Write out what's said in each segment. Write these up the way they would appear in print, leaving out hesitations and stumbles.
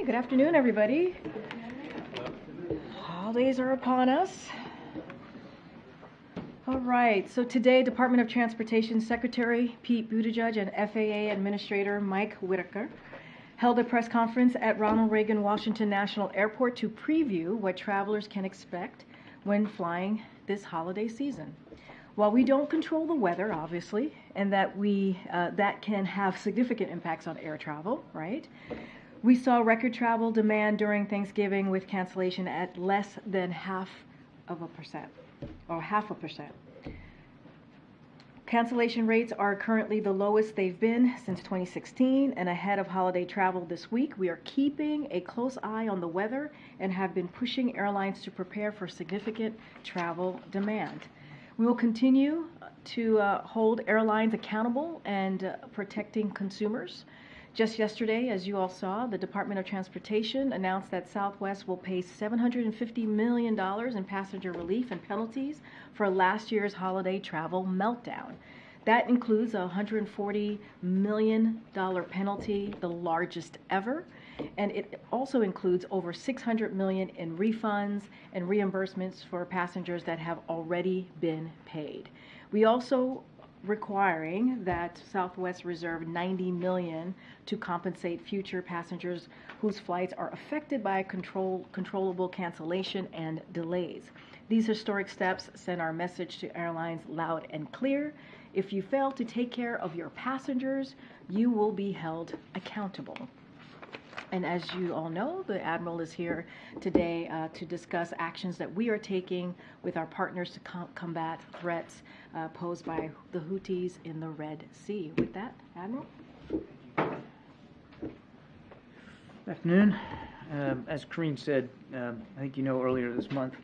Okay, good afternoon, everybody. Holidays are upon us. All right, so today, Department of Transportation Secretary Pete Buttigieg and FAA Administrator Mike Whitaker held a press conference at Ronald Reagan Washington National Airport to preview what travelers can expect when flying this holiday season. While we don't control the weather, obviously, and that that can have significant impacts on air travel, right? We saw record travel demand during Thanksgiving with cancellation at less than 0.5%, or 0.5%. Cancellation rates are currently the lowest they've been since 2016, and ahead of holiday travel this week, we are keeping a close eye on the weather and have been pushing airlines to prepare for significant travel demand. We will continue to hold airlines accountable and protecting consumers. Just yesterday, as you all saw, the Department of Transportation announced that Southwest will pay $750 million in passenger relief and penalties for last year's holiday travel meltdown. That includes a $140 million penalty, the largest ever, and it also includes over $600 million in refunds and reimbursements for passengers that have already been paid. We also requiring that Southwest reserve $90 million to compensate future passengers whose flights are affected by controllable cancellation and delays. These historic steps send our message to airlines loud and clear. If you fail to take care of your passengers, you will be held accountable. And as you all know, the Admiral is here today to discuss actions that we are taking with our partners to combat threats posed by the Houthis in the Red Sea. With that, Admiral. Good afternoon. As Karine said, I think you know earlier this month,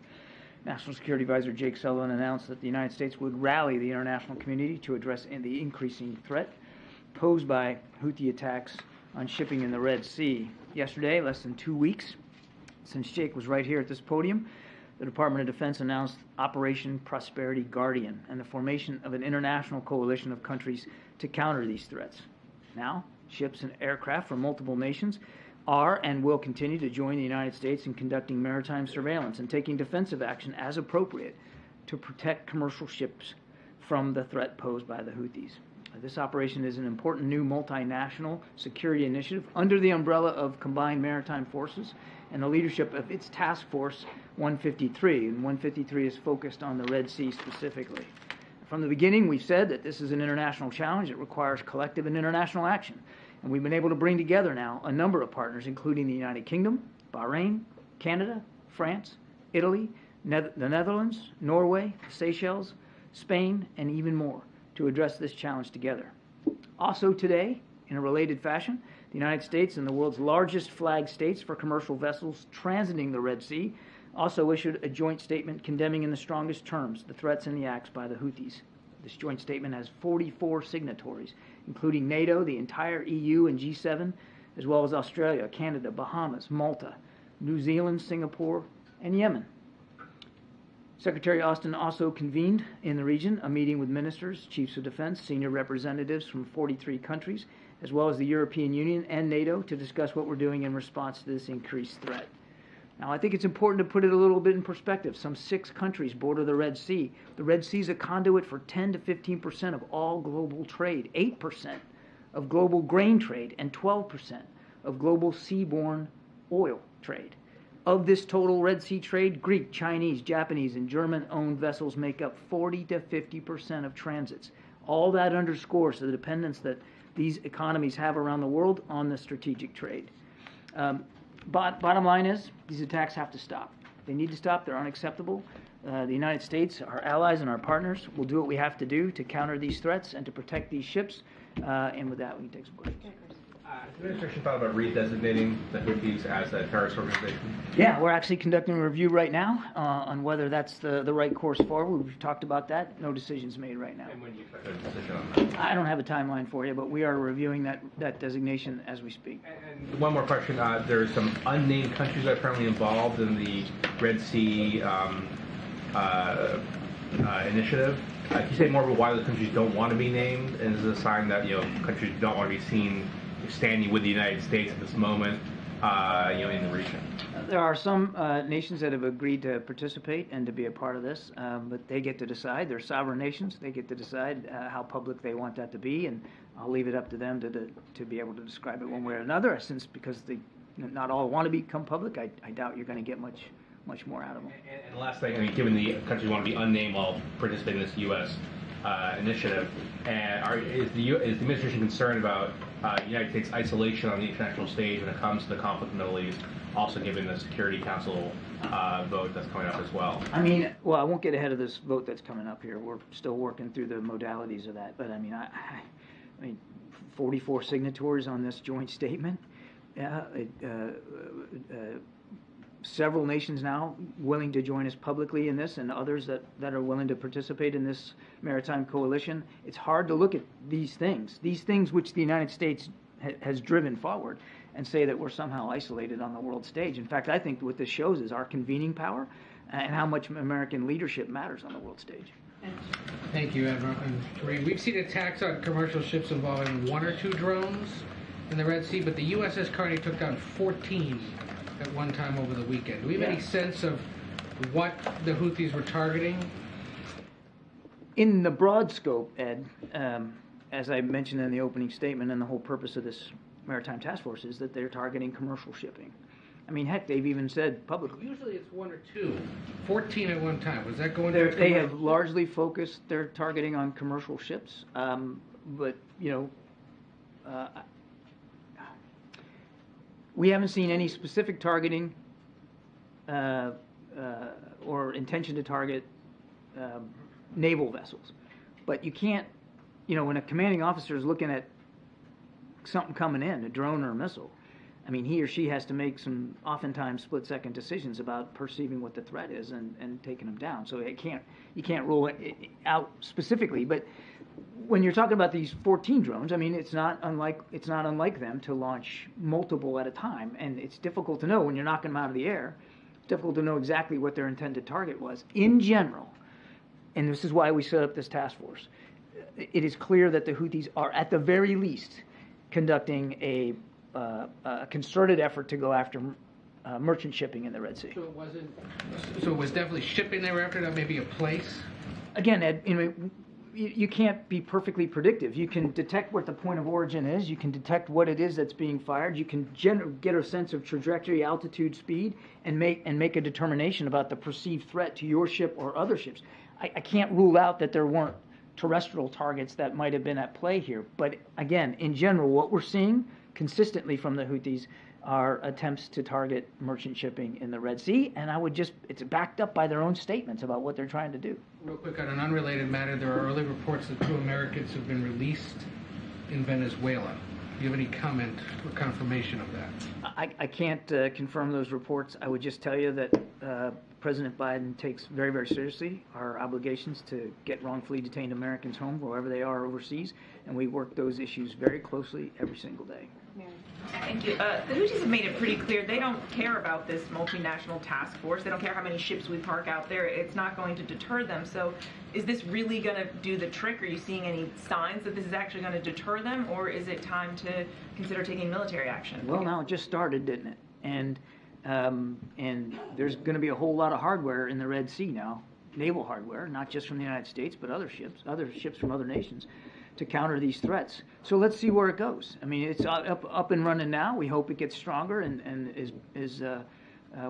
National Security Advisor Jake Sullivan announced that the United States would rally the international community to address the increasing threat posed by Houthi attacks on shipping in the Red Sea. Yesterday, less than 2 weeks since Jake was right here at this podium, the Department of Defense announced Operation Prosperity Guardian and the formation of an international coalition of countries to counter these threats. Now, ships and aircraft from multiple nations are and will continue to join the United States in conducting maritime surveillance and taking defensive action as appropriate to protect commercial ships from the threat posed by the Houthis. This operation is an important new multinational security initiative under the umbrella of Combined Maritime Forces and the leadership of its Task Force 153. And 153 is focused on the Red Sea specifically. From the beginning, we've said that this is an international challenge. It requires collective and international action. And we've been able to bring together now a number of partners, including the United Kingdom, Bahrain, Canada, France, Italy, the Netherlands, Norway, Seychelles, Spain, and even more, to address this challenge together. Also today, in a related fashion, the United States and the world's largest flag states for commercial vessels transiting the Red Sea also issued a joint statement condemning in the strongest terms the threats and the acts by the Houthis. This joint statement has 44 signatories, including NATO, the entire EU and G7, as well as Australia, Canada, Bahamas, Malta, New Zealand, Singapore, and Yemen. Secretary Austin also convened in the region a meeting with ministers, chiefs of defense, senior representatives from 43 countries, as well as the European Union and NATO to discuss what we're doing in response to this increased threat. Now, I think it's important to put it a little bit in perspective. Some 6 countries border the Red Sea. The Red Sea is a conduit for 10 to 15% of all global trade, 8% of global grain trade, and 12% of global seaborne oil trade. Of this total Red Sea trade, Greek, Chinese, Japanese, and German-owned vessels make up 40 to 50% of transits. All that underscores the dependence that these economies have around the world on the strategic trade. Bottom line is, these attacks have to stop. They need to stop. They're unacceptable. The United States, our allies and our partners, will do what we have to do to counter these threats and to protect these ships. And with that, we can take some questions. Has the administration thought about redesignating the Houthis as a terrorist organization? Yeah, we're actually conducting a review right now on whether that's the right course forward. We've talked about that. No decisions made right now. And when do you expect a decision on that? I don't have a timeline for you, but we are reviewing that designation as we speak. And one more question. There's some unnamed countries that are currently involved in the Red Sea initiative. Can you say more about why those countries don't want to be named? And is it a sign that countries don't want to be seen standing with the United States at this moment in the region? There are some nations that have agreed to participate and to be a part of this, but they get to decide. They're sovereign nations. They get to decide how public they want that to be, and I'll leave it up to them to be able to describe it one way or another. Since because not all want to become public, I doubt you're going to get much more out of them. And the last thing, given the countries want to be unnamed while participating in this U.S. Initiative, and is the administration concerned about the United States' isolation on the international stage when it comes to the conflict in the Middle East, also given the Security Council vote that's coming up as well? I mean, well, I won't get ahead of this vote that's coming up here. We're still working through the modalities of that. But I mean, 44 signatories on this joint statement. Several nations now willing to join us publicly in this, and others that are willing to participate in this maritime coalition. It's hard to look at these things which the United States has driven forward, and say that we're somehow isolated on the world stage. In fact, I think what this shows is our convening power and how much American leadership matters on the world stage. Thank you, Admiral. And Karine, we've seen attacks on commercial ships involving 1 or 2 drones in the Red Sea, but the USS Carney took down 14 at one time over the weekend. Do we have any sense of what the Houthis were targeting? In the broad scope, Ed, as I mentioned in the opening statement, and the whole purpose of this Maritime Task Force is that they're targeting commercial shipping. I mean, heck, they've even said publicly. Usually it's 1 or 2. 14 at one time. Was that going to... They have ships? Largely focused their targeting on commercial ships. But, we haven't seen any specific targeting or intention to target naval vessels. But you can't, when a commanding officer is looking at something coming in, a drone or a missile, I mean, he or she has to make some oftentimes split-second decisions about perceiving what the threat is and taking them down. So you can't rule it out specifically. But when you're talking about these 14 drones, I mean, it's not unlike them to launch multiple at a time, and it's difficult to know when you're knocking them out of the air. It's difficult to know exactly what their intended target was. In general, and this is why we set up this task force, it is clear that the Houthis are, at the very least, conducting a concerted effort to go after merchant shipping in the Red Sea. So it was definitely shipping they were after, not maybe a place? Again, Ed, you can't be perfectly predictive. You can detect what the point of origin is. You can detect what it is that's being fired. You can get a sense of trajectory, altitude, speed, and make a determination about the perceived threat to your ship or other ships. I can't rule out that there weren't terrestrial targets that might have been at play here. But again, in general, what we're seeing consistently from the Houthis are attempts to target merchant shipping in the Red Sea, and it's backed up by their own statements about what they're trying to do. Real quick, on an unrelated matter, there are early reports that 2 Americans have been released in Venezuela. Do you have any comment or confirmation of that? I can't confirm those reports. I would just tell you that President Biden takes very, very seriously our obligations to get wrongfully detained Americans home, wherever they are overseas, and we work those issues very closely every single day. Thank you. The Houthis have made it pretty clear they don't care about this multinational task force. They don't care how many ships we park out there. It's not going to deter them. So is this really going to do the trick? Are you seeing any signs that this is actually going to deter them, or is it time to consider taking military action? Well, now it just started, didn't it? And there's going to be a whole lot of hardware in the Red Sea now, naval hardware, not just from the United States, but other ships from other nations, to counter these threats. So let's see where it goes. I mean, it's up and running now. We hope it gets stronger and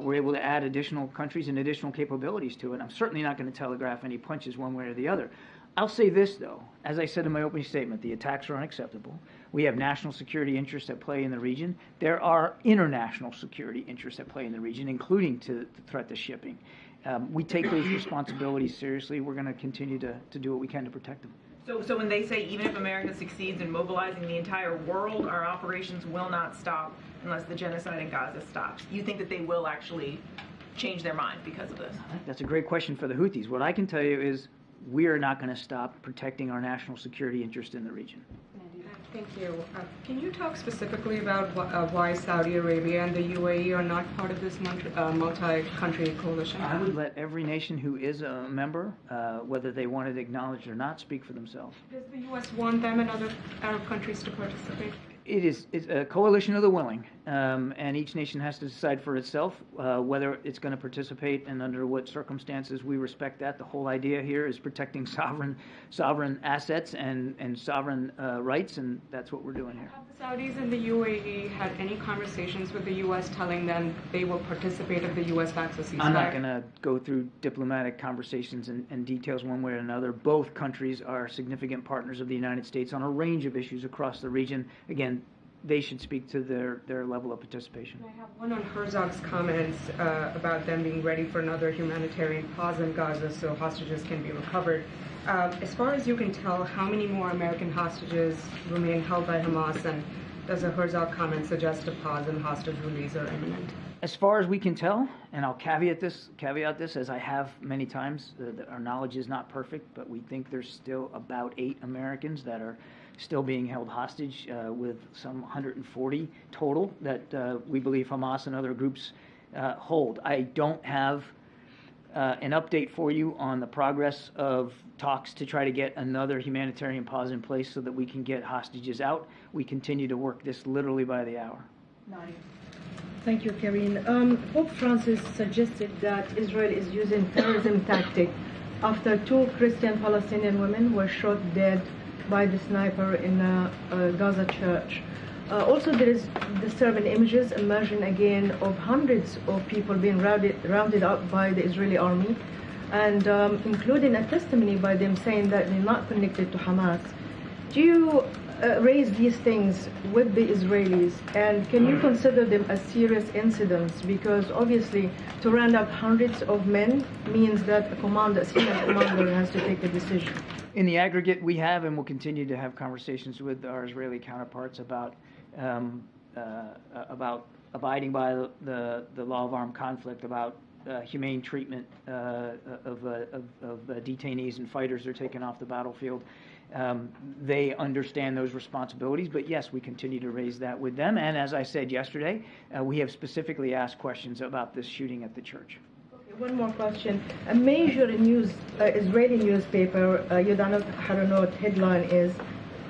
we're able to add additional countries and additional capabilities to it. I'm certainly not going to telegraph any punches one way or the other. I'll say this, though. As I said in my opening statement, the attacks are unacceptable. We have national security interests at play in the region. There are international security interests at play in the region, including to the threat to shipping. We take those responsibilities seriously. We're going to continue to do what we can to protect them. So when they say even if America succeeds in mobilizing the entire world, our operations will not stop unless the genocide in Gaza stops, you think that they will actually change their mind because of this? That's a great question for the Houthis. What I can tell you is we are not going to stop protecting our national security interest in the region. Thank you. Can you talk specifically about why Saudi Arabia and the UAE are not part of this multi-country coalition? I would let every nation who is a member, whether they want it acknowledged or not, speak for themselves. Does the U.S. want them and other Arab countries to participate? It's a coalition of the willing, and each nation has to decide for itself whether it's going to participate and under what circumstances. We respect that. The whole idea here is protecting sovereign assets and sovereign rights, and that's what we're doing here. Have the Saudis and the UAE had any conversations with the U.S. telling them they will participate if the U.S. backs a ceasefire? I'm not going to go through diplomatic conversations and details one way or another. Both countries are significant partners of the United States on a range of issues across the region. Again, they should speak to their level of participation. I have one on Herzog's comments about them being ready for another humanitarian pause in Gaza so hostages can be recovered. As far as you can tell, how many more American hostages remain held by Hamas, and does a Herzog comment suggest a pause and hostage release are imminent? As far as we can tell, and I'll caveat this as I have many times, our knowledge is not perfect, but we think there's still about 8 Americans that are still being held hostage, with some 140 total that we believe Hamas and other groups hold. I don't have an update for you on the progress of talks to try to get another humanitarian pause in place so that we can get hostages out. We continue to work this literally by the hour. Nadia. Thank you, Karine. Pope Francis suggested that Israel is using terrorism tactic after 2 Christian Palestinian women were shot dead by the sniper in a Gaza church. Also, there is disturbing images emerging again of hundreds of people being rounded up by the Israeli army, and including a testimony by them saying that they're not connected to Hamas. Do you raise these things with the Israelis, and can you consider them as serious incidents? Because obviously, to round up hundreds of men means that a senior commander has to take a decision. In the aggregate, we have and will continue to have conversations with our Israeli counterparts about abiding by the law of armed conflict, about humane treatment of detainees and fighters who are taken off the battlefield. They understand those responsibilities, but yes, we continue to raise that with them. And as I said yesterday, we have specifically asked questions about this shooting at the church. One more question. A major Israeli newspaper, Yedionot Haronot, headline is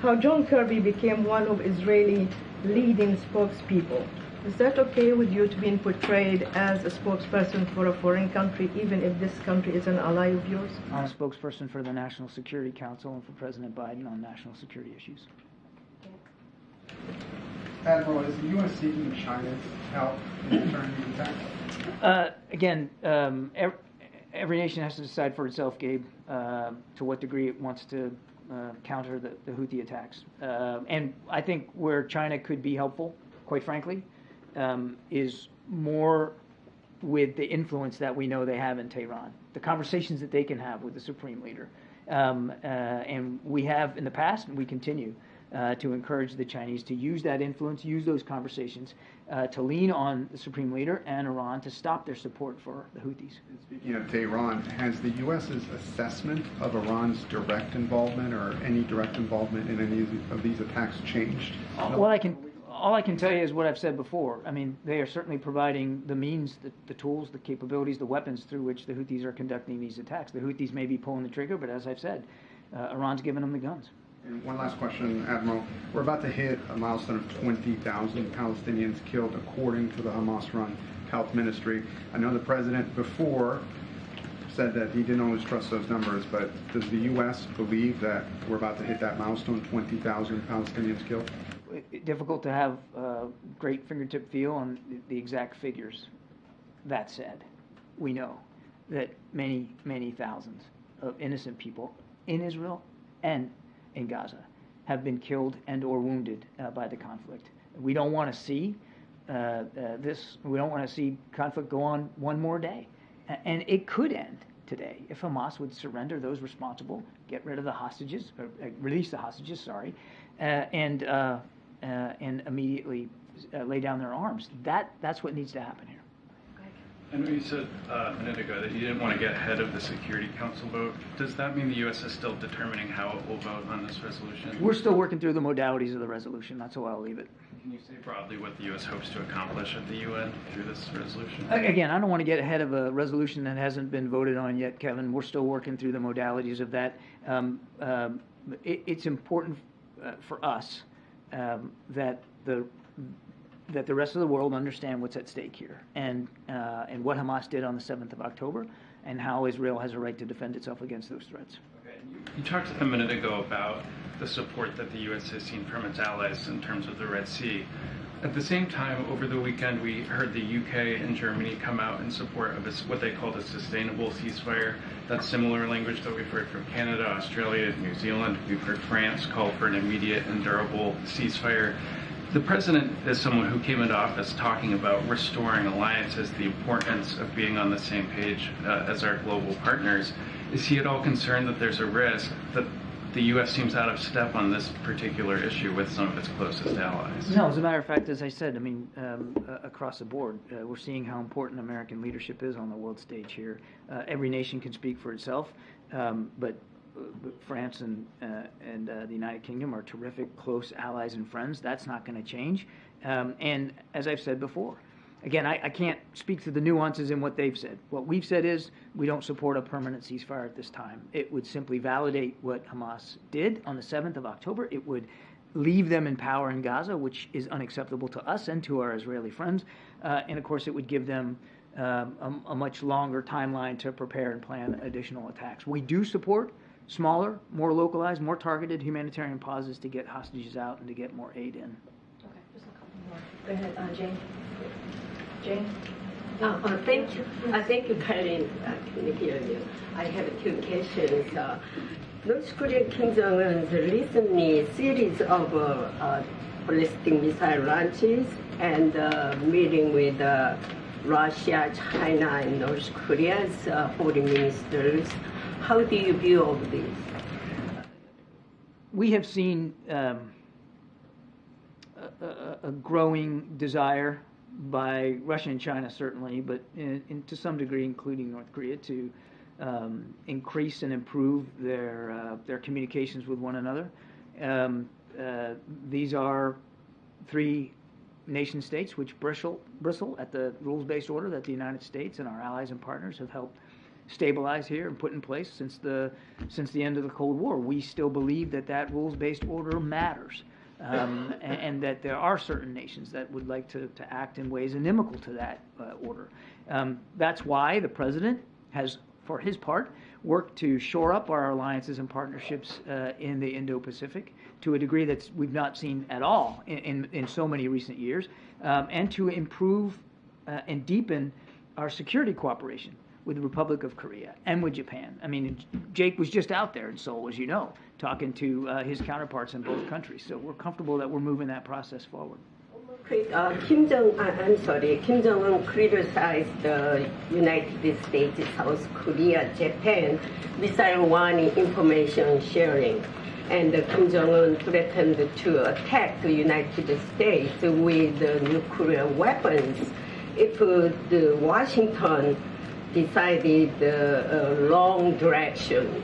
how John Kirby became one of Israeli leading spokespeople. Is that okay with you to being portrayed as a spokesperson for a foreign country, even if this country is an ally of yours? I'm a spokesperson for the National Security Council and for President Biden on national security issues. Admiral, is the U.S. seeking China's help in deterring these attacks? Again, every nation has to decide for itself, Gabe, to what degree it wants to counter the Houthi attacks. And I think where China could be helpful, quite frankly, is more with the influence that we know they have in Tehran, the conversations that they can have with the supreme leader. And we have in the past, and we continue to encourage the Chinese to use that influence, use those conversations, to lean on the supreme leader and Iran to stop their support for the Houthis. Speaking of Tehran, has the U.S.'s assessment of Iran's direct involvement or any direct involvement in any of these attacks changed? All I can tell you is what I've said before. I mean, they are certainly providing the means, the tools, the capabilities, the weapons through which the Houthis are conducting these attacks. The Houthis may be pulling the trigger, but as I've said, Iran's giving them the guns. And one last question, Admiral. We're about to hit a milestone of 20,000 Palestinians killed, according to the Hamas-run health ministry. I know the president before said that he didn't always trust those numbers, but does the U.S. believe that we're about to hit that milestone, 20,000 Palestinians killed? Difficult to have a great fingertip feel on the exact figures. That said, we know that many, many thousands of innocent people in Israel and in Gaza have been killed and or wounded by the conflict. We don't want to see this. We don't want to see conflict go on one more day, and it could end today if Hamas would surrender those responsible, get rid of the hostages, or release the hostages. Sorry, and immediately lay down their arms. That's what needs to happen here. I know you said a minute ago that you didn't want to get ahead of the Security Council vote. Does that mean the U.S. is still determining how it will vote on this resolution? We're still working through the modalities of the resolution. That's how I'll leave it. Can you say broadly what the U.S. hopes to accomplish at the UN through this resolution? Again, I don't want to get ahead of a resolution that hasn't been voted on yet, Kevin. We're still working through the modalities of that. It's important for us that the rest of the world understand what's at stake here, and what Hamas did on the 7th of October, and how Israel has a right to defend itself against those threats. Okay. You talked a minute ago about the support that the U.S. has seen from its allies in terms of the Red Sea. At the same time, over the weekend, we heard the UK and Germany come out in support of what they called a sustainable ceasefire. That's similar language that we've heard from Canada, Australia, New Zealand. We've heard France call for an immediate and durable ceasefire. The president is someone who came into office talking about restoring alliances, the importance of being on the same page as our global partners. Is he at all concerned that there's a risk that the U.S. seems out of step on this particular issue with some of its closest allies? No, as a matter of fact, as I said, across the board, we're seeing how important American leadership is on the world stage here. Every nation can speak for itself, but France and the United Kingdom are terrific, close allies and friends. That's not going to change. And as I've said before, again, I can't speak to the nuances in what they've said. What we've said is we don't support a permanent ceasefire at this time. It would simply validate what Hamas did on the 7th of October. It would leave them in power in Gaza, which is unacceptable to us and to our Israeli friends. And, of course, it would give them a much longer timeline to prepare and plan additional attacks. We do support smaller, more localized, more targeted humanitarian pauses to get hostages out and to get more aid in. Okay, just a couple more. Go ahead, Jane. Jane? Thank you. Thank you, Karine. Can hear you? I have two questions. North Korean Kim Jong-un's recently series of ballistic missile launches and meeting with Russia, China, and North Korea's foreign ministers. How do you view all of this? We have seen a growing desire by Russia and China, certainly, but to some degree, including North Korea, to increase and improve their communications with one another. These are three nation states which bristle at the rules-based order that the United States and our allies and partners have helped stabilize here and put in place since the end of the Cold War. We still believe that rules-based order matters, and that there are certain nations that would like to act in ways inimical to that order. That's why the president has, for his part, worked to shore up our alliances and partnerships in the Indo-Pacific to a degree that we've not seen at all in so many recent years, and to improve and deepen our security cooperation with the Republic of Korea and with Japan. I mean, Jake was just out there in Seoul, as you know, talking to his counterparts in both countries. So we're comfortable that we're moving that process forward. Kim Jong-un criticized the United States, South Korea, Japan missile warning information sharing, and Kim Jong-un threatened to attack the United States with nuclear weapons if the Washington decided wrong direction.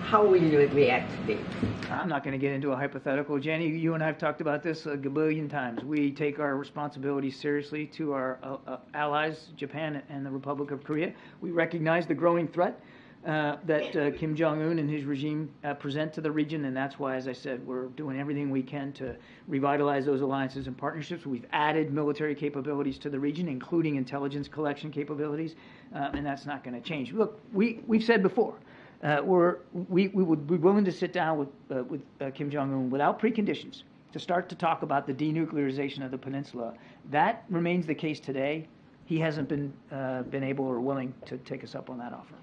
How will you react to this? I'm not going to get into a hypothetical. Jenny, you and I have talked about this a gabillion times. We take our responsibilities seriously to our allies, Japan and the Republic of Korea. We recognize the growing threat that Kim Jong-un and his regime present to the region, and that's why, as I said, we're doing everything we can to revitalize those alliances and partnerships. We've added military capabilities to the region, including intelligence collection capabilities, and that's not going to change. Look, we've said before, we would be willing to sit down with Kim Jong-un without preconditions to start to talk about the denuclearization of the peninsula. That remains the case today. He hasn't been able or willing to take us up on that offer.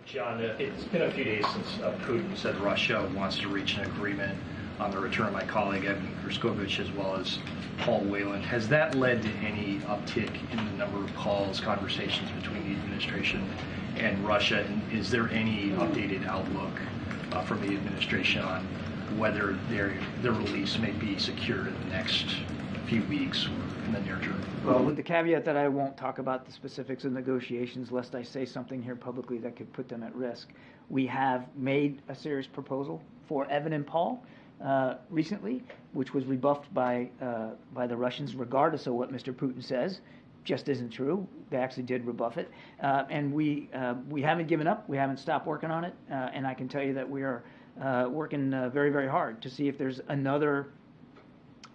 John, it's been a few days since Putin said Russia wants to reach an agreement on the return of my colleague Evan Gerskovich as well as Paul Whelan. Has that led to any uptick in the number of calls, conversations between the administration and Russia? And is there any updated outlook from the administration on whether their release may be secured in the next few weeks or in the near term? Well, with the caveat that I won't talk about the specifics of negotiations lest I say something here publicly that could put them at risk. We have made a serious proposal for Evan and Paul recently, which was rebuffed by the Russians, regardless of what Mr. Putin says. Just isn't true. They actually did rebuff it, and we haven't given up. We haven't stopped working on it, and I can tell you that we are working very, very hard to see if there's another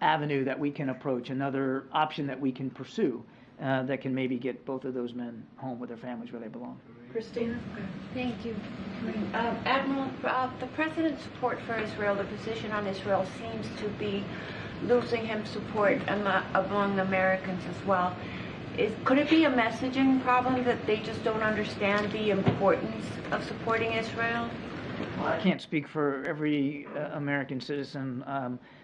avenue that we can approach, another option that we can pursue that can maybe get both of those men home with their families where they belong. Christina? Thank you. Admiral, the president's support for Israel, the position on Israel seems to be losing him support among Americans as well. Could it be a messaging problem that they just don't understand the importance of supporting Israel? Well, I can't speak for every American citizen.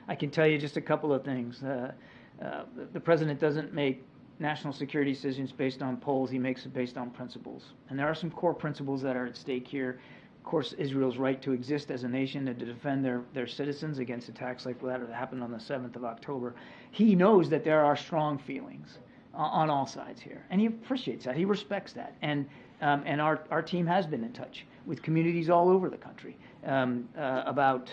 I can tell you just a couple of things. The president doesn't make national security decisions based on polls. He makes it based on principles. And there are some core principles that are at stake here. Of course, Israel's right to exist as a nation and to defend their citizens against attacks like that happened on the 7th of October. He knows that there are strong feelings on all sides here, and he appreciates that. He respects that. And our team has been in touch with communities all over the country about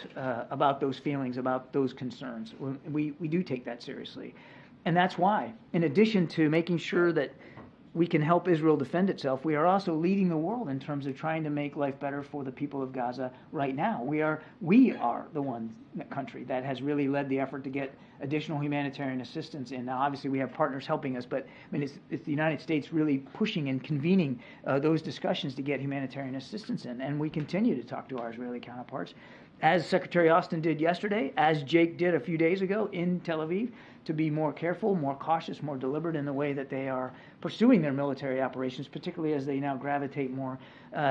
those feelings, about those concerns. We do take that seriously. And that's why, in addition to making sure that we can help Israel defend itself, we are also leading the world in terms of trying to make life better for the people of Gaza right now. We are the country that has really led the effort to get additional humanitarian assistance in. Now, obviously, we have partners helping us, but I mean, it's the United States really pushing and convening those discussions to get humanitarian assistance in, and we continue to talk to our Israeli counterparts, as Secretary Austin did yesterday, as Jake did a few days ago in Tel Aviv, to be more careful, more cautious, more deliberate in the way that they are pursuing their military operations, particularly as they now gravitate more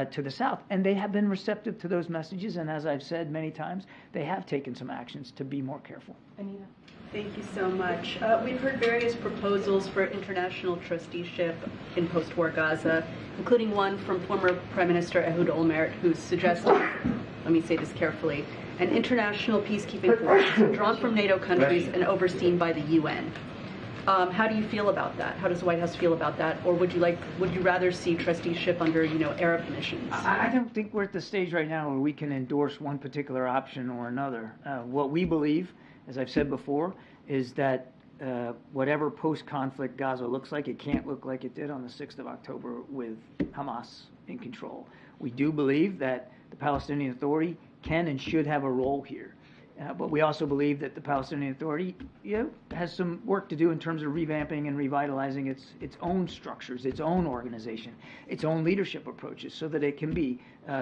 to the south. And they have been receptive to those messages, and as I've said many times, they have taken some actions to be more careful. Anita? Thank you so much. We've heard various proposals for international trusteeship in post-war Gaza, including one from former Prime Minister Ehud Olmert, who suggested, let me say this carefully, an international peacekeeping force drawn from NATO countries and overseen by the UN. How do you feel about that? How does the White House feel about that? Or would you rather see trusteeship under, Arab missions? I don't think we're at the stage right now where we can endorse one particular option or another. What we believe, as I've said before, is that whatever post-conflict Gaza looks like, it can't look like it did on the 6th of October with Hamas in control. We do believe that the Palestinian Authority can and should have a role here. But we also believe that the Palestinian Authority has some work to do in terms of revamping and revitalizing its own structures, its own organization, its own leadership approaches, so that it can be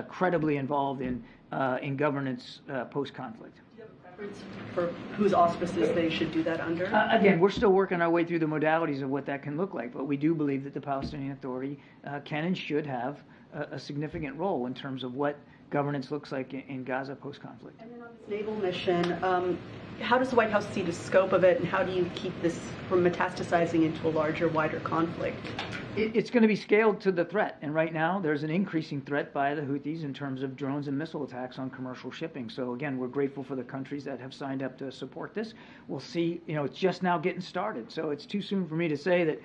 credibly involved in governance post-conflict. Do you have a preference for whose auspices they should do that under? Again, we're still working our way through the modalities of what that can look like, but we do believe that the Palestinian Authority can and should have a significant role in terms of what governance looks like in Gaza post-conflict. And then on this naval mission, how does the White House see the scope of it, and how do you keep this from metastasizing into a larger, wider conflict? It's going to be scaled to the threat, and right now there's an increasing threat by the Houthis in terms of drones and missile attacks on commercial shipping. So again, we're grateful for the countries that have signed up to support this. We'll see, it's just now getting started, so it's too soon for me to say that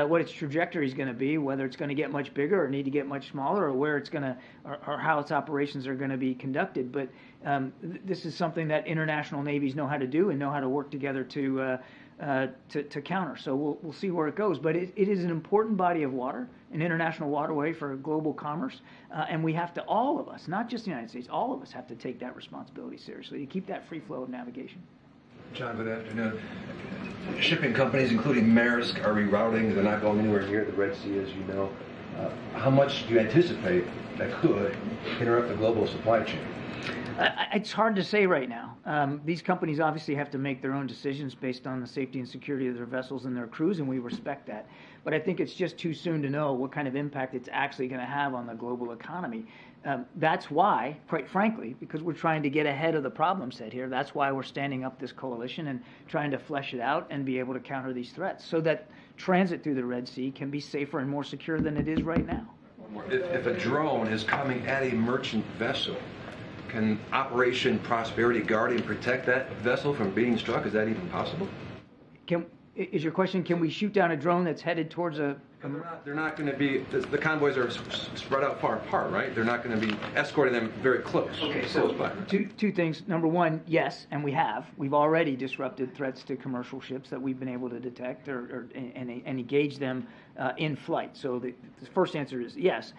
what its trajectory is going to be, whether it's going to get much bigger or need to get much smaller, or where it's going to, or how its operations are going to be conducted. But this is something that international navies know how to do and know how to work together to counter. So we'll see where it goes. But it is an important body of water, an international waterway for global commerce, and we have to, all of us, not just the United States, all of us have to take that responsibility seriously to keep that free flow of navigation. John, good afternoon. Shipping companies, including Maersk, are rerouting. They're not going anywhere near the Red Sea, as you know. How much do you anticipate that could interrupt the global supply chain? It's hard to say right now. These companies obviously have to make their own decisions based on the safety and security of their vessels and their crews, and we respect that. But I think it's just too soon to know what kind of impact it's actually going to have on the global economy. That's why, quite frankly, because we're trying to get ahead of the problem set here, that's why we're standing up this coalition and trying to flesh it out and be able to counter these threats so that transit through the Red Sea can be safer and more secure than it is right now. If a drone is coming at a merchant vessel, can Operation Prosperity Guardian protect that vessel from being struck? Is that even possible? Is your question, can we shoot down a drone that's headed towards a... They're not going to be, the convoys are spread out far apart, right? They're not going to be escorting them very close. Okay, so two things. Number one, yes, and we have. We've already disrupted threats to commercial ships that we've been able to detect and engage them in flight. So the first answer is yes.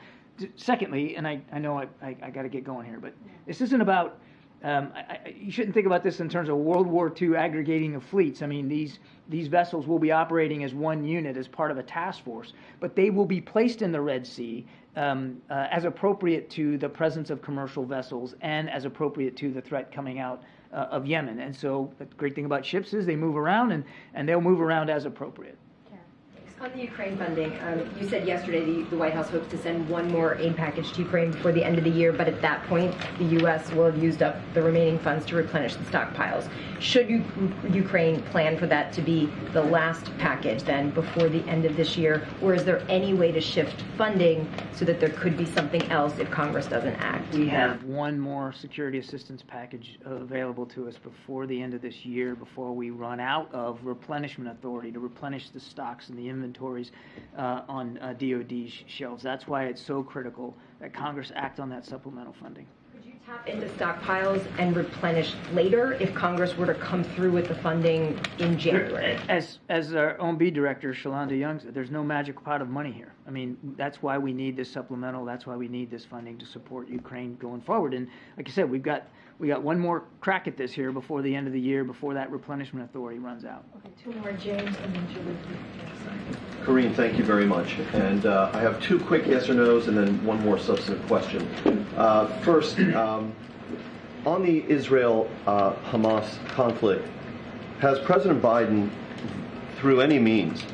Secondly, and I know I got to get going here, but this isn't about You shouldn't think about this in terms of World War II aggregating of fleets. I mean, these vessels will be operating as one unit as part of a task force, but they will be placed in the Red Sea as appropriate to the presence of commercial vessels and as appropriate to the threat coming out of Yemen. And so the great thing about ships is they move around, and they'll move around as appropriate. On the Ukraine funding, you said yesterday the White House hopes to send one more aid package to Ukraine before the end of the year, but at that point, the U.S. will have used up the remaining funds to replenish the stockpiles. Should Ukraine plan for that to be the last package then before the end of this year, or is there any way to shift funding so that there could be something else if Congress doesn't act? We have one more security assistance package available to us before the end of this year, before we run out of replenishment authority to replenish the stocks and the inventories on DoD shelves. That's why it's so critical that Congress act on that supplemental funding. Could you tap into stockpiles and replenish later if Congress were to come through with the funding in January? As our OMB director, Shalonda Young, said, there's no magic pot of money here. I mean, that's why we need this supplemental. That's why we need this funding to support Ukraine going forward. And like I said, we got one more crack at this here before the end of the year, before that replenishment authority runs out. Okay, two more, James, and then Julie. Karine, thank you very much. And I have two quick yes or no's and then one more substantive question. First, on the Israel-Hamas conflict, has President Biden, through any means,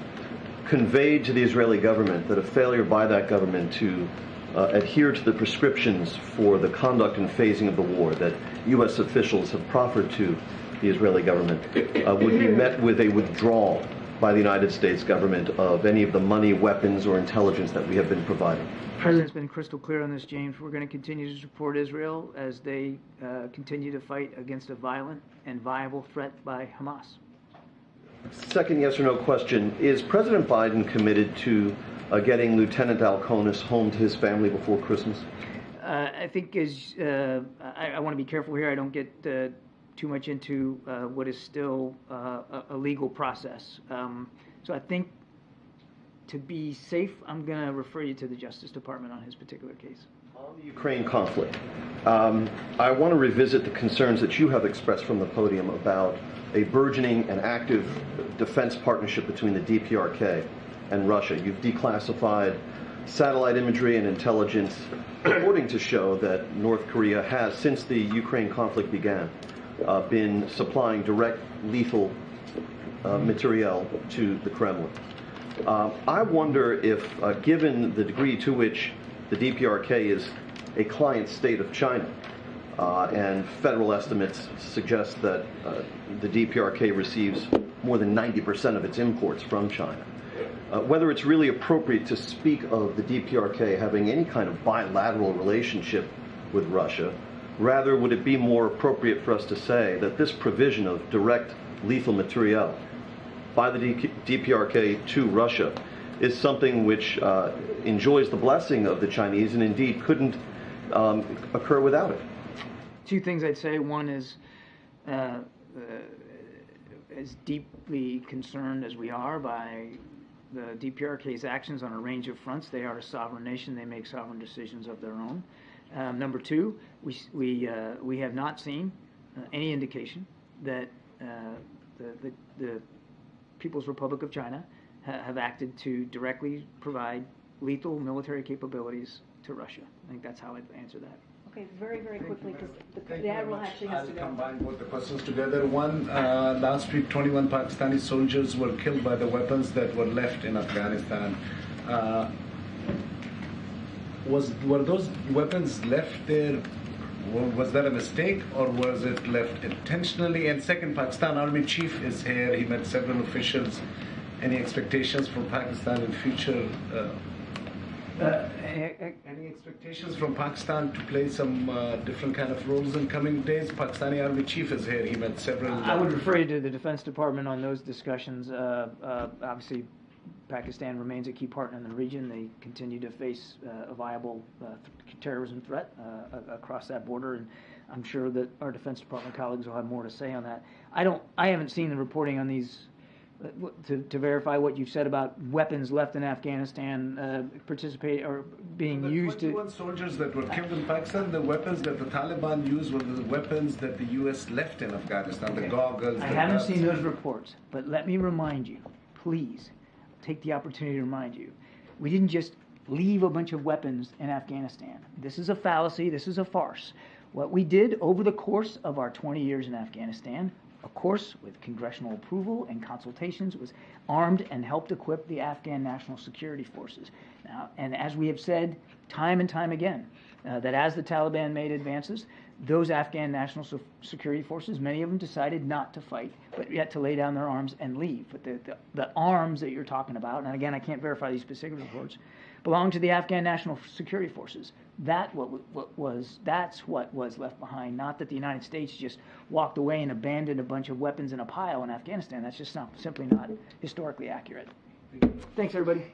conveyed to the Israeli government that a failure by that government to adhere to the prescriptions for the conduct and phasing of the war that U.S. officials have proffered to the Israeli government would be met with a withdrawal by the United States government of any of the money, weapons, or intelligence that we have been providing? The President's been crystal clear on this, James. We're going to continue to support Israel as they continue to fight against a violent and viable threat by Hamas. Second yes or no question, is President Biden committed to getting Lieutenant Alconis home to his family before Christmas? I think I want to be careful here. I don't get too much into what is still a legal process. So I think to be safe, I'm going to refer you to the Justice Department on his particular case. On the Ukraine conflict, I want to revisit the concerns that you have expressed from the podium about a burgeoning and active defense partnership between the DPRK and Russia. You've declassified satellite imagery and intelligence reporting to show that North Korea has, since the Ukraine conflict began, been supplying direct lethal materiel to the Kremlin. I wonder if, given the degree to which the DPRK is a client state of China, and federal estimates suggest that the DPRK receives more than 90% of its imports from China, whether it's really appropriate to speak of the DPRK having any kind of bilateral relationship with Russia. Rather, would it be more appropriate for us to say that this provision of direct lethal materiel by the DPRK to Russia is something which enjoys the blessing of the Chinese and indeed couldn't occur without it? Two things I'd say. One is, as deeply concerned as we are by the DPRK's actions on a range of fronts, they are a sovereign nation. They make sovereign decisions of their own. Number two, we have not seen any indication that the People's Republic of China have acted to directly provide lethal military capabilities to Russia. I think that's how I'd answer that. Okay, very, very quickly, because the Admiral actually has to go. I'll combine both the questions together. One, last week 21 Pakistani soldiers were killed by the weapons that were left in Afghanistan. Were those weapons left there? Was that a mistake, or was it left intentionally? And second, Pakistan Army Chief is here. He met several officials. Any expectations for Pakistan in future? Any expectations from Pakistan to play some different kind of roles in coming days? Pakistani Army Chief is here. He met several. I would refer you to the Defense Department on those discussions. Obviously, Pakistan remains a key partner in the region. They continue to face a viable terrorism threat across that border, and I'm sure that our Defense Department colleagues will have more to say on that. I haven't seen the reporting on these to verify what you've said about weapons left in Afghanistan, participate or being used to. 21 soldiers that were killed in Pakistan, the weapons that the Taliban used were the weapons that the U.S. left in Afghanistan, the goggles. I haven't seen those reports, but let me remind you, please, take the opportunity to remind you, we didn't just leave a bunch of weapons in Afghanistan. This is a fallacy. This is a farce. What we did over the course of our 20 years in Afghanistan, of course, with congressional approval and consultations, was armed and helped equip the Afghan National Security Forces. Now, and as we have said time and time again, that as the Taliban made advances, those Afghan National Security Forces, many of them decided not to fight, but yet to lay down their arms and leave. But the arms that you're talking about, and again, I can't verify these specific reports, belong to the Afghan National Security Forces. That's what was left behind, not that the United States just walked away and abandoned a bunch of weapons in a pile in Afghanistan. That's just simply not historically accurate. Thanks, everybody.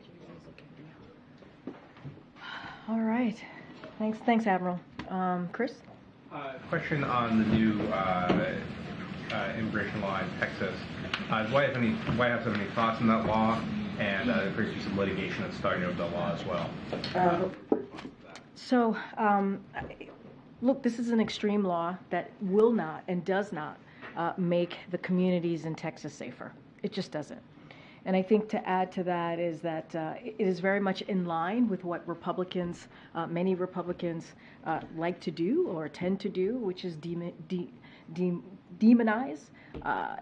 All right. Thanks, Admiral. Chris? Question on the new immigration law in Texas. Does White House have any thoughts on that law? And there appears to be some litigation that's starting over the law as well. So, look, this is an extreme law that will not and does not make the communities in Texas safer. It just doesn't. And I think to add to that is that it is very much in line with what Republicans, many Republicans, like to do or tend to do, which is demonize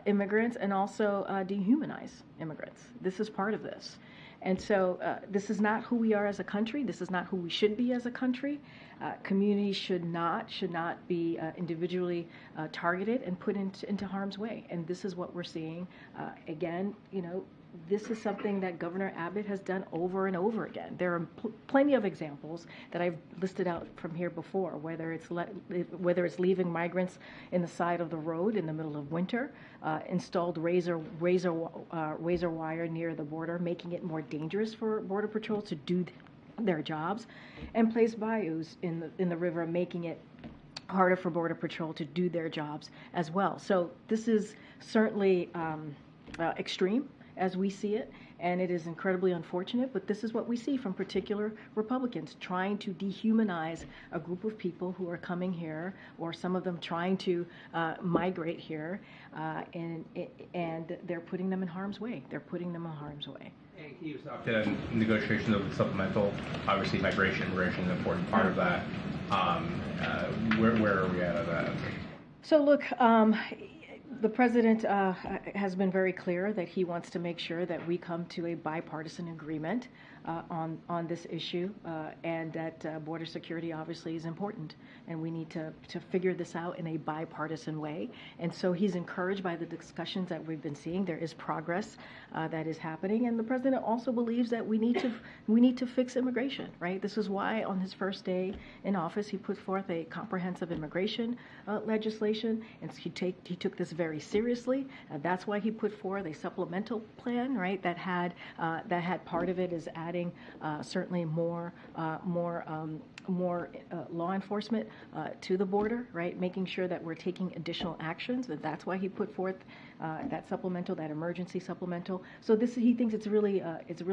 immigrants and also dehumanize immigrants. This is part of this. And so this is not who we are as a country. This is not who we should be as a country. Communities should not be individually targeted and put into harm's way. And this is what we're seeing. Again, this is something that Governor Abbott has done over and over again. There are plenty of examples that I've listed out from here before, whether it's leaving migrants in the side of the road in the middle of winter, installed razor wire near the border, making it more dangerous for Border Patrol to do their jobs, and placed bayous in the river, making it harder for Border Patrol to do their jobs as well. So this is certainly extreme as we see it, and it is incredibly unfortunate, but this is what we see from particular Republicans trying to dehumanize a group of people who are coming here, or some of them trying to migrate here, and they're putting them in harm's way. And can you talk to negotiations of the supplemental? Obviously, migration is an important part of that. Where are we at on that? So look, the president has been very clear that he wants to make sure that we come to a bipartisan agreement on this issue, and that border security obviously is important, and we need to figure this out in a bipartisan way. And so he's encouraged by the discussions that we've been seeing. There is progress that is happening, and the president also believes that we need to fix immigration. Right? This is why on his first day in office he put forth a comprehensive immigration legislation, and he took this very seriously. That's why he put forth a supplemental plan, right? That had part of it is adding certainly more law enforcement to the border, right? Making sure that we're taking additional actions. That's why he put forth that supplemental, that emergency supplemental. So he thinks it's really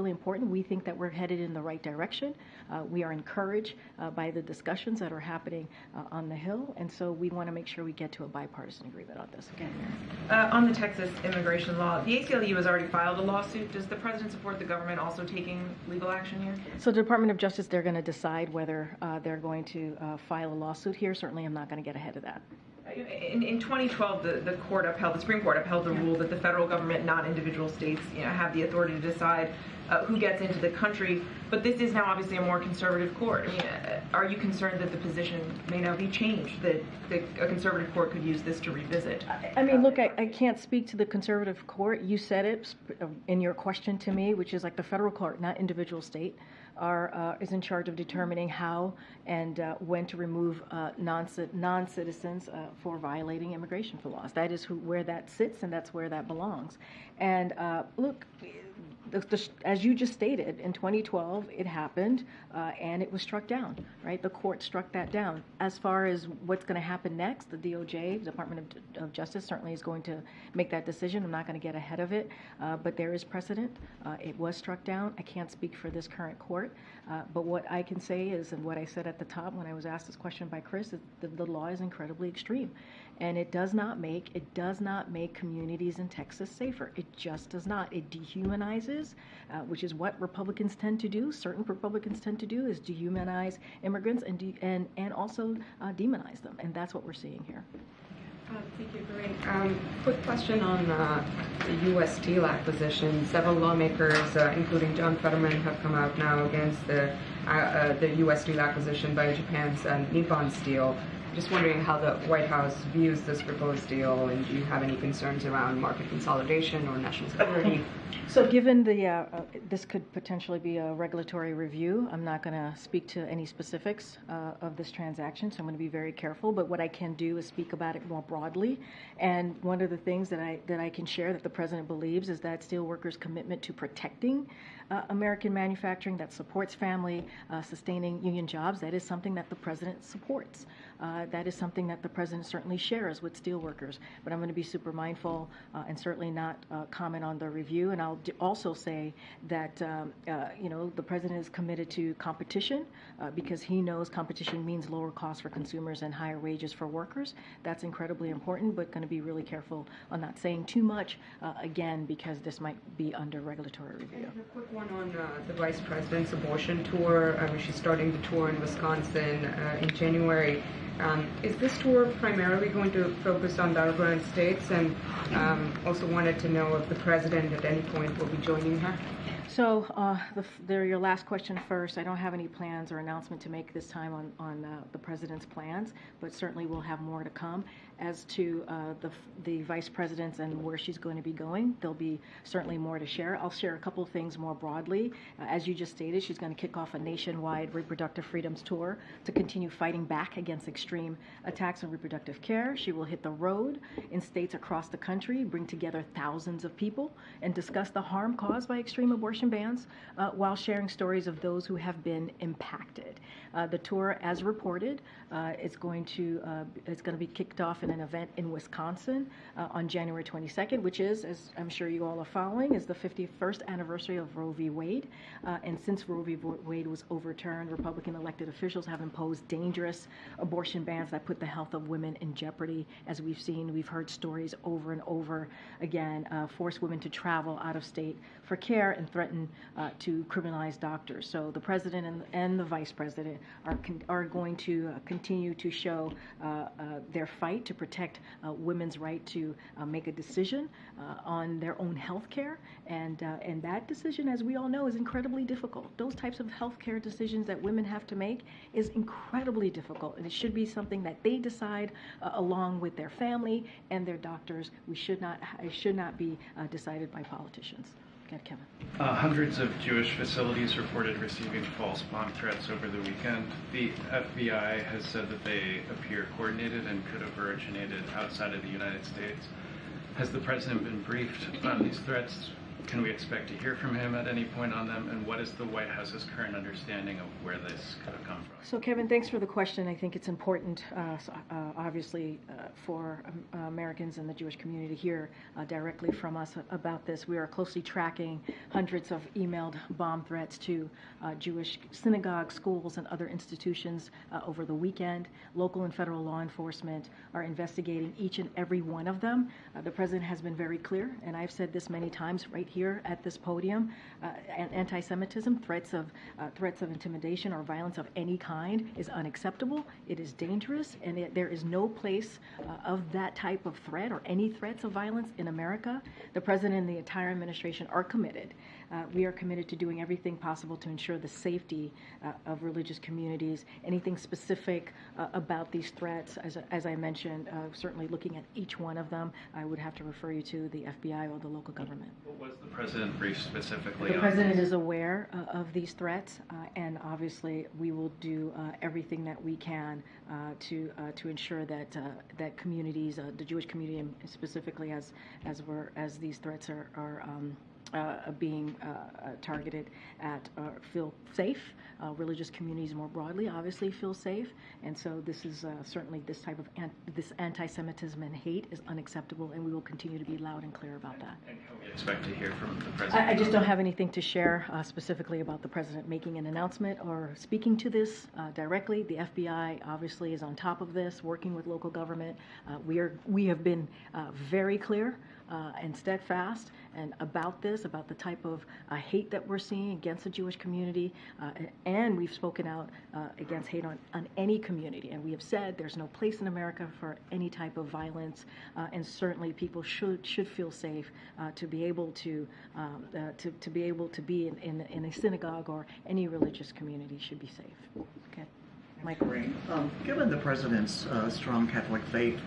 important. We think that we're headed in the right direction. We are encouraged by the discussions that are happening on the Hill, and so we want to make sure we get to a bipartisan agreement on this. Okay. On the Texas immigration law, the ACLU has already filed a lawsuit. Does the president support the government also taking legal action here? So the Department of Justice, they're going to decide whether they're going to file a lawsuit here. Certainly, I'm not going to get ahead of that. In 2012, the Supreme Court upheld the rule that the federal government, not individual states, have the authority to decide who gets into the country. But this is now obviously a more conservative court. I mean, are you concerned that the position may now be changed, that a conservative court could use this to revisit? I mean, look, I can't speak to the conservative court. You said it in your question to me, which is like the federal court, not individual state, is in charge of determining how and when to remove non-citizens for violating immigration laws. That is where that sits, and that's where that belongs. And look, as you just stated, in 2012 it happened, and it was struck down, right? The court struck that down. As far as what's going to happen next, the DOJ, Department of Justice, certainly is going to make that decision. I'm not going to get ahead of it, but there is precedent. It was struck down. I can't speak for this current court, but what I can say is, and what I said at the top when I was asked this question by Chris, is the law is incredibly extreme, and it does not make communities in Texas safer. It just does not. It dehumanizes, which is what Republicans tend to do. Certain Republicans tend to do is dehumanize immigrants and also demonize them, and that's what we're seeing here. Thank you, Karine. Quick question on the U.S. steel acquisition. Several lawmakers, including John Fetterman, have come out now against the U.S. steel acquisition by Japan's Nippon Steel. Just wondering how the White House views this proposed deal, and do you have any concerns around market consolidation or national security? So given this could potentially be a regulatory review, I'm not going to speak to any specifics of this transaction, so I'm going to be very careful. But what I can do is speak about it more broadly. And one of the things that I can share that the President believes is that steelworkers' commitment to protecting American manufacturing that supports family, sustaining union jobs, that is something that the President supports. That is something that the President certainly shares with steelworkers. But I'm going to be super mindful and certainly not comment on the review. And I'll also say that the President is committed to competition because he knows competition means lower costs for consumers and higher wages for workers. That's incredibly important, but going to be really careful on not saying too much, again, because this might be under regulatory review. And a quick one on the Vice President's abortion tour. She's starting the tour in Wisconsin in January. Is this tour primarily going to focus on battleground states? And also wanted to know if the President at any point will be joining her? So your last question first. I don't have any plans or announcement to make this time on the President's plans, but certainly we'll have more to come. As to the Vice Presidents and where she's going to be going, there'll be certainly more to share. I'll share a couple of things more broadly. As you just stated, she's going to kick off a nationwide reproductive freedoms tour to continue fighting back against extreme attacks on reproductive care. She will hit the road in states across the country, bring together thousands of people, and discuss the harm caused by extreme abortion bans while sharing stories of those who have been impacted. The tour, as reported, it's going to be kicked off in an event in Wisconsin on January 22nd, which is, as I'm sure you all are following, is the 51st anniversary of Roe v. Wade. And since Roe v. Wade was overturned, Republican elected officials have imposed dangerous abortion bans that put the health of women in jeopardy. As we've heard stories over and over again, force women to travel out of state for care and threaten to criminalize doctors. So the President and the Vice President are going to continue to show their fight to protect women's right to make a decision on their own health care. And that decision, as we all know, is incredibly difficult. Those types of health care decisions that women have to make is incredibly difficult. And it should be something that they decide along with their family and their doctors. It should not be decided by politicians. Kevin. Hundreds of Jewish facilities reported receiving false bomb threats over the weekend. The FBI has said that they appear coordinated and could have originated outside of the United States. Has the President been briefed on these threats? Can we expect to hear from him at any point on them? And what is the White House's current understanding of where this could have come from? So, Kevin, thanks for the question. I think it's important, obviously, for Americans and the Jewish community to hear directly from us about this. We are closely tracking hundreds of emailed bomb threats to Jewish synagogues, schools, and other institutions over the weekend. Local and federal law enforcement are investigating each and every one of them. The President has been very clear, and I've said this many times right here at this podium, anti-Semitism, threats of intimidation or violence of any kind is unacceptable. It is dangerous, and there is no place of that type of threat or any threats of violence in America. The President and the entire administration are committed. We are committed to doing everything possible to ensure the safety of religious communities. Anything specific about these threats, as I mentioned, certainly looking at each one of them, I would have to refer you to the FBI or the local government. What was the President briefed specifically on? The President is aware of these threats, and obviously we will do everything that we can to ensure that that communities, the Jewish community specifically, as these threats are being targeted at feel safe. Religious communities more broadly obviously feel safe, and so this is certainly this type of this anti-Semitism and hate is unacceptable, and we will continue to be loud and clear about that. And can we expect to hear from the president? I just don't have anything to share specifically about the president making an announcement or speaking to this directly. The FBI obviously is on top of this, working with local government. We have been very clear and steadfast and about this, about the type of hate that we're seeing against the Jewish community, and we've spoken out against hate on any community, and we have said there's no place in America for any type of violence, and certainly people should feel safe to be able to be in a synagogue or any religious community should be safe. Okay, Michael. Given the president's strong Catholic faith,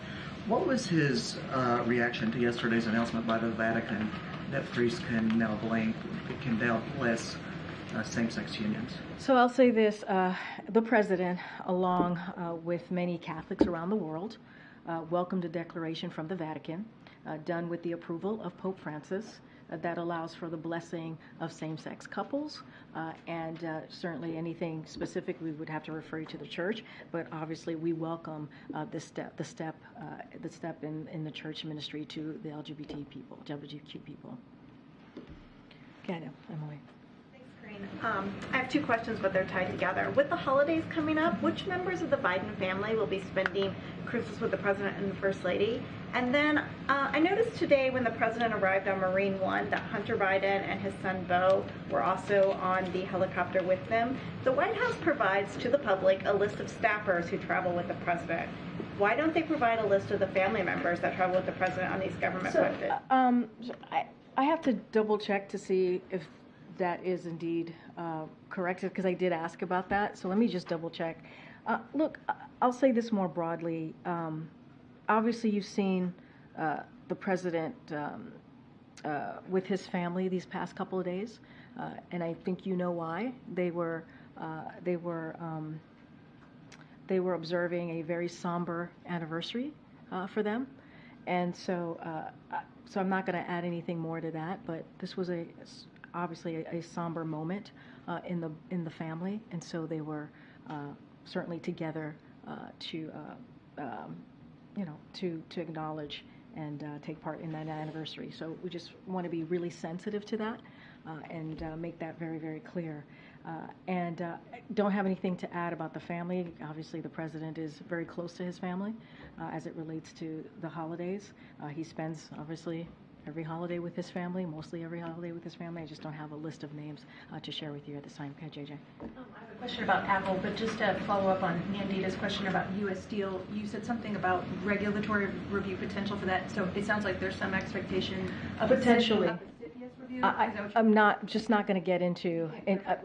what was his reaction to yesterday's announcement by the Vatican that priests can now bless same-sex unions? So I'll say this, the president, along with many Catholics around the world, welcomed a declaration from the Vatican, done with the approval of Pope Francis, that allows for the blessing of same-sex couples, and certainly anything specific we would have to refer you to the church, but obviously we welcome the step in the church ministry to the LGBTQ people. Okay, Emily. I have two questions, but they're tied together. With the holidays coming up, which members of the Biden family will be spending Christmas with the President and the First Lady? And then I noticed today when the President arrived on Marine One that Hunter Biden and his son Beau were also on the helicopter with them. The White House provides to the public a list of staffers who travel with the President. Why don't they provide a list of the family members that travel with the President on these government-funded? I have to double check to see if that is indeed correct, because I did ask about that. So let me just double check. Look, I'll say this more broadly. Obviously, you've seen the president with his family these past couple of days, and I think you know why. They were observing a very somber anniversary for them, and so I'm not going to add anything more to that. But this was obviously a somber moment in the family, and so they were certainly together to acknowledge and take part in that anniversary. So we just want to be really sensitive to that and make that very, very clear. And don't have anything to add about the family. Obviously, the president is very close to his family as it relates to the holidays. He spends, obviously, every holiday with his family, mostly every holiday with his family. I just don't have a list of names to share with you at this time. Okay, JJ. I have a question about Apple, but just to follow up on Nandita's question about U.S. Steel, you said something about regulatory review potential for that. So it sounds like there's some expectation of potentially. Review? I'm not going to get into.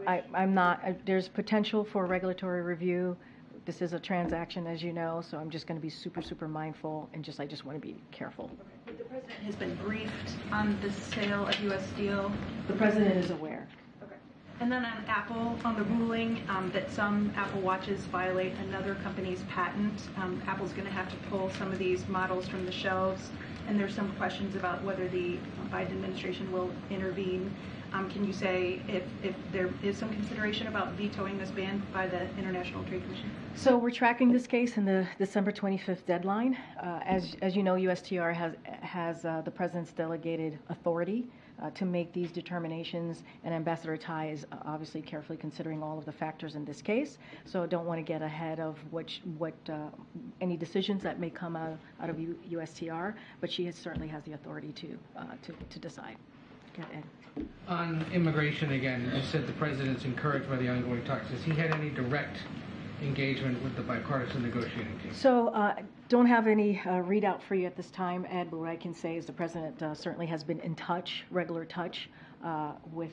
I'm not. There's potential for regulatory review. This is a transaction, as you know, so I'm just going to be super mindful and I just want to be careful. Okay. The president has been briefed on the sale of U.S. Steel. The president is aware. Okay. And then on Apple, on the ruling that some Apple Watches violate another company's patent, Apple's going to have to pull some of these models from the shelves, and there's some questions about whether the Biden administration will intervene. Can you say if there is some consideration about vetoing this ban by the International Trade Commission? So we're tracking this case in the December 25th deadline. As you know, USTR has the president's delegated authority to make these determinations, and Ambassador Tai is obviously carefully considering all of the factors in this case. So I don't want to get ahead of any decisions that may come out of USTR, but she certainly has the authority to decide. Go ahead. On immigration again, you said the president's encouraged by the ongoing talks. Has he had any direct engagement with the bipartisan negotiating team? So don't have any readout for you at this time, Ed, but what I can say is the president certainly has been in regular touch with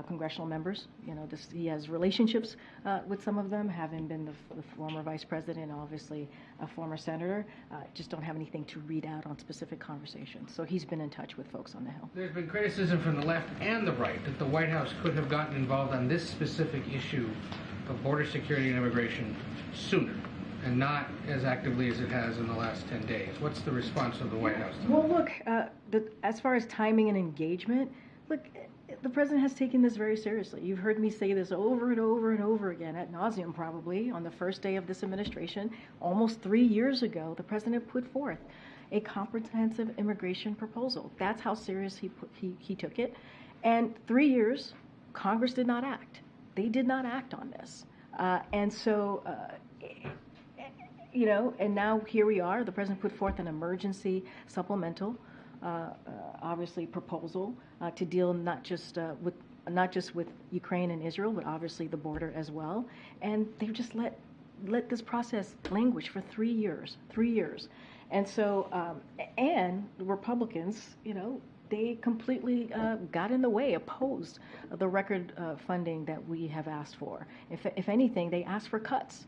congressional members. You know, he has relationships with some of them, having been the former vice president, obviously a former senator. Just don't have anything to read out on specific conversations. So he's been in touch with folks on the Hill. There's been criticism from the left and the right that the White House could have gotten involved on this specific issue of border security and immigration sooner, and not as actively as it has in the last 10 days. What's the response of the White House to that? Well, look, as far as timing and engagement, Look, the president has taken this very seriously. You've heard me say this over and over and over again, ad nauseum probably, on the first day of this administration. Almost 3 years ago, the president put forth a comprehensive immigration proposal. That's how serious he took it. And 3 years, Congress did not act. They did not act on this. And so, and now here we are. The president put forth an emergency supplemental obviously proposal to deal not just with Ukraine and Israel, but obviously the border as well. And they've just let this process languish for 3 years. And so, and the Republicans, they completely got in the way, opposed the record funding that we have asked for. If anything, they asked for cuts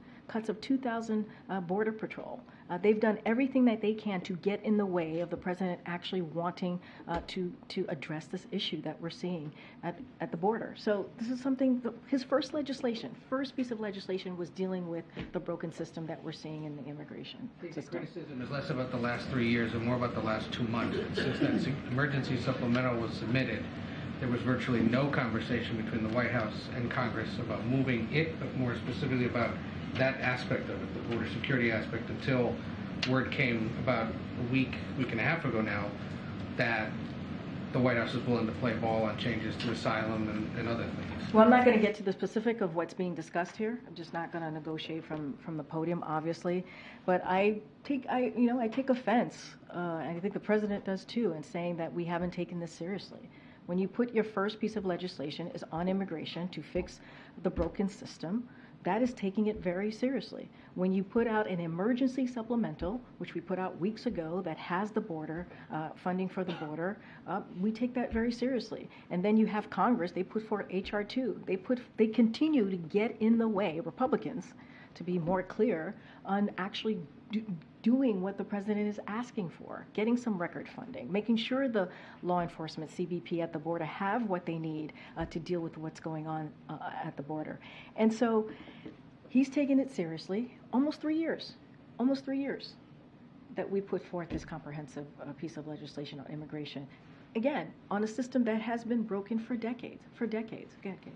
of 2,000 Border Patrol. They've done everything that they can to get in the way of the president actually wanting to address this issue that we're seeing at the border. So this is something, his first piece of legislation was dealing with the broken system that we're seeing in the immigration system. The criticism is less about the last 3 years and more about the last 2 months. Since that emergency supplemental was submitted, there was virtually no conversation between the White House and Congress about moving it, but more specifically about that aspect of it, the border security aspect, until word came about a week and a half ago now that the White House is willing to play ball on changes to asylum and other things. Well, I'm not going to get to the specific of what's being discussed here. I'm just not going to negotiate from the podium, obviously. But I take offense, and I think the president does too, in saying that we haven't taken this seriously. When you put your first piece of legislation is on immigration to fix the broken system, that is taking it very seriously. When you put out an emergency supplemental, which we put out weeks ago, that has the border, funding for the border, we take that very seriously. And then you have Congress, they put forward H.R. 2. They continue to get in the way, Republicans, to be more clear, on actually doing what the president is asking for, getting some record funding, making sure the law enforcement, CBP at the border, have what they need to deal with what's going on at the border. And so he's taken it seriously. Almost 3 years that we put forth this comprehensive piece of legislation on immigration. Again, on a system that has been broken for decades. Go ahead, Kate.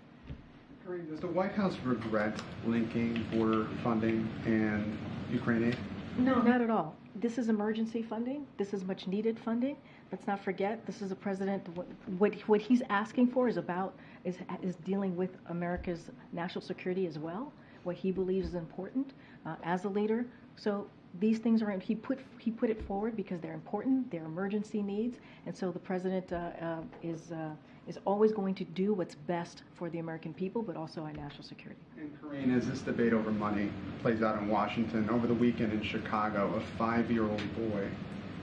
Karine, does the White House regret linking border funding and Ukraine aid? No, not at all. This is emergency funding. This is much needed funding. Let's not forget, this is a president, what he's asking for is dealing with America's national security as well, what he believes is important as a leader. So these things are, he put it forward because they're important, they're emergency needs, and so the president is always going to do what's best for the American people, but also our national security. And Karine, as this debate over money plays out in Washington, over the weekend in Chicago, a 5-year-old boy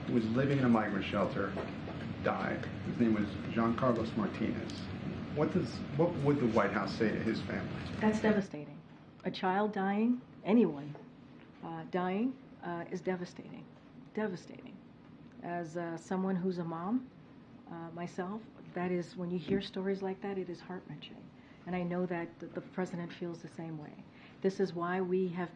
who was living in a migrant shelter died. His name was Jean Carlos Martinez. What would the White House say to his family? That's devastating. A child dying, anyone dying, is devastating. Devastating. As someone who's a mom myself, that is, when you hear stories like that, it is heart-wrenching. And I know that the president feels the same way. This is why we have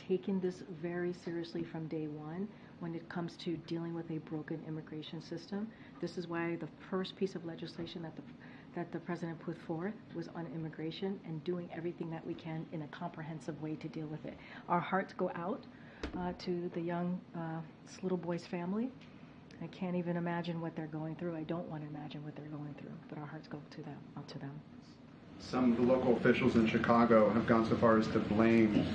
taken this very seriously from day one when it comes to dealing with a broken immigration system. This is why the first piece of legislation that the president put forth was on immigration and doing everything that we can in a comprehensive way to deal with it. Our hearts go out to the young, this little boy's family. I can't even imagine what they're going through. I don't want to imagine what they're going through, but our hearts go to them, out to them. Some of the local officials in Chicago have gone so far as to blame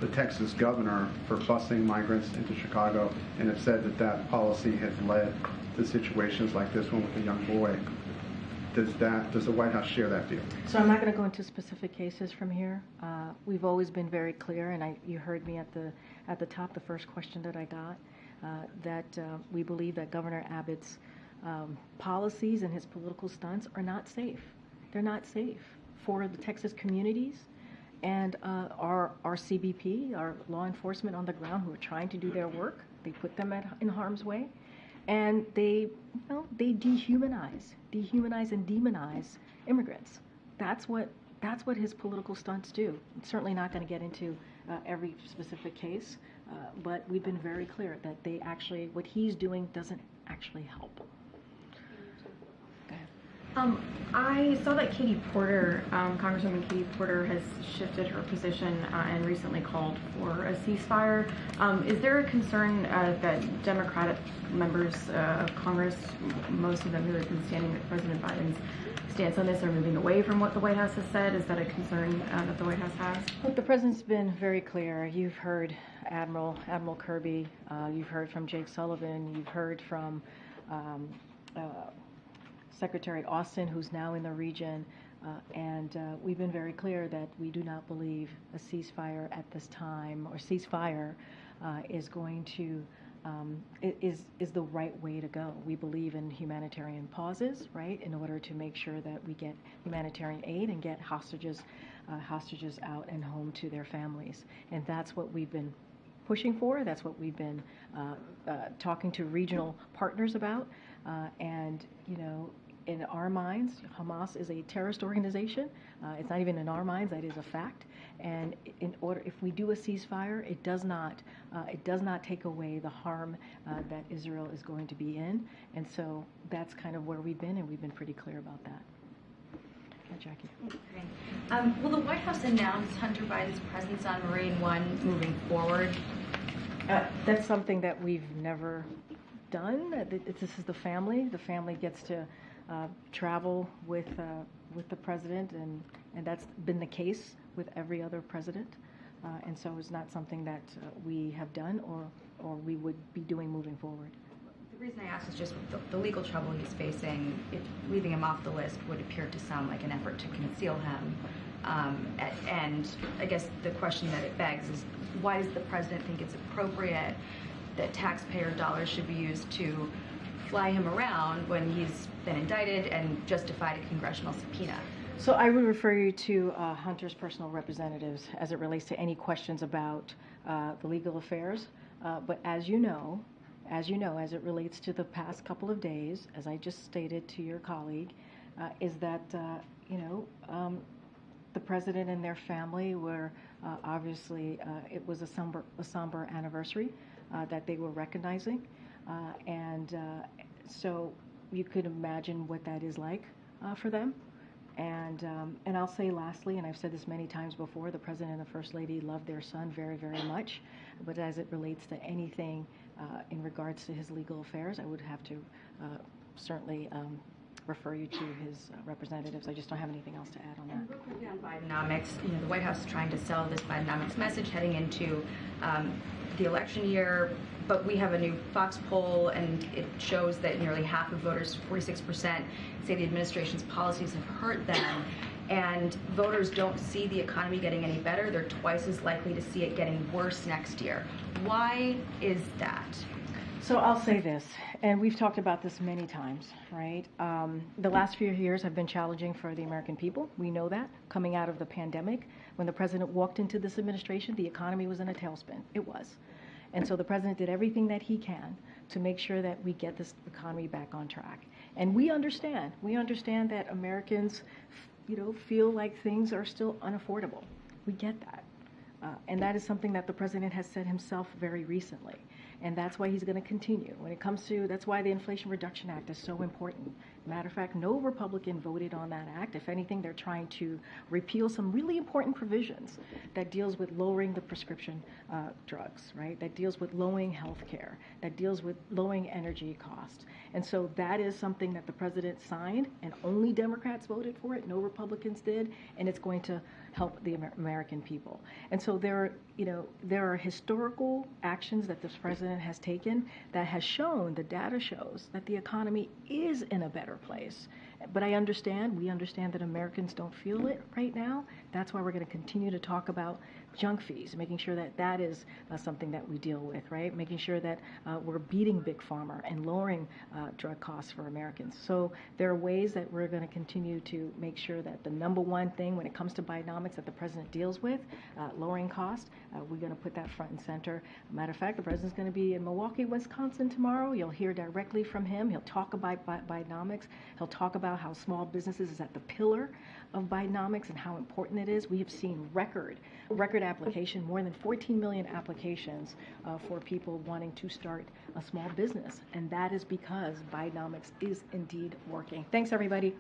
the Texas governor for busing migrants into Chicago and have said that policy has led to situations like this one with a young boy. Does the White House share that view? So I'm not going to go into specific cases from here. We've always been very clear, and you heard me at the top, the first question that I got, that we believe that Governor Abbott's policies and his political stunts are not safe. They're not safe for the Texas communities and our CBP, our law enforcement on the ground who are trying to do their work. They put them in harm's way, and they dehumanize and demonize immigrants. That's what his political stunts do. I'm certainly not going to get into every specific case, but we've been very clear that what he's doing doesn't actually help. Go ahead. I saw that Katie Porter, Congresswoman Katie Porter, has shifted her position and recently called for a ceasefire. Is there a concern that Democratic members of Congress, most of them who have been standing with President Biden's stance on this, are moving away from what the White House has said? Is that a concern that the White House has? Look, the president's been very clear. You've heard Admiral Kirby. You've heard from Jake Sullivan. You've heard from Secretary Austin, who's now in the region, and we've been very clear that we do not believe a ceasefire at this time, or ceasefire is going to is the right way to go. We believe in humanitarian pauses, right, in order to make sure that we get humanitarian aid and get hostages out and home to their families, and that's what we've been pushing for. That's what we've been talking to regional partners about, and you know, in our minds, Hamas is a terrorist organization. It's not even in our minds; that is a fact. And if we do a ceasefire, it does not take away the harm that Israel is going to be in. And so that's kind of where we've been, and we've been pretty clear about that. Jackie. Will the White House announce Hunter Biden's presence on Marine One moving forward? That's something that we've never done. This is the family. The family gets to travel with the president, and that's been the case with every other president. And so it's not something that we have done or we would be doing moving forward. The reason I ask is just the legal trouble he's facing. Leaving him off the list would appear to sound like an effort to conceal him. And I guess the question that it begs is, why does the president think it's appropriate that taxpayer dollars should be used to fly him around when he's been indicted and justified a congressional subpoena? So I would refer you to Hunter's personal representatives as it relates to any questions about the legal affairs. But as you know, as it relates to the past couple of days, as I just stated to your colleague, is that the president and their family were obviously it was a somber anniversary that they were recognizing, and so you could imagine what that is like for them. And I'll say lastly, and I've said this many times before, the president and the first lady love their son very, very much. But as it relates to anything in regards to his legal affairs, I would have to certainly refer you to his representatives. I just don't have anything else to add on that. And real quickly on Bidenomics, the White House is trying to sell this Bidenomics message heading into the election year. But we have a new Fox poll, and it shows that nearly half of voters, 46%, say the administration's policies have hurt them. And voters don't see the economy getting any better. They're twice as likely to see it getting worse next year. Why is that? So I'll say this, and we've talked about this many times, right? The last few years have been challenging for the American people. We know that. Coming out of the pandemic, when the president walked into this administration, the economy was in a tailspin. It was. And so the president did everything that he can to make sure that we get this economy back on track. And we understand that Americans, feel like things are still unaffordable. We get that. And that is something that the president has said himself very recently. And that's why he's going to continue. When it comes to, that's why the Inflation Reduction Act is so important. Matter of fact, no Republican voted on that act. If anything, they're trying to repeal some really important provisions that deals with lowering the prescription drugs, right? That deals with lowering health care, that deals with lowering energy costs. And so that is something that the president signed, and only Democrats voted for it. No Republicans did, and it's going to help the American people. And so there are historical actions that this president has taken that has shown, the data shows, that the economy is in a better place. But we understand that Americans don't feel it right now. That's why we're going to continue to talk about junk fees, making sure that that is something that we deal with, right? Making sure that we're beating Big Pharma and lowering drug costs for Americans. So there are ways that we're going to continue to make sure that the number one thing when it comes to Bidenomics that the president deals with, lowering cost, we're going to put that front and center. Matter of fact, the president's going to be in Milwaukee, Wisconsin tomorrow. You'll hear directly from him. He'll talk about Bidenomics. He'll talk about how small businesses is at the pillar of Bidenomics and how important it is. We have seen record application, more than 14 million applications for people wanting to start a small business. And that is because Bidenomics is indeed working. Thanks, everybody.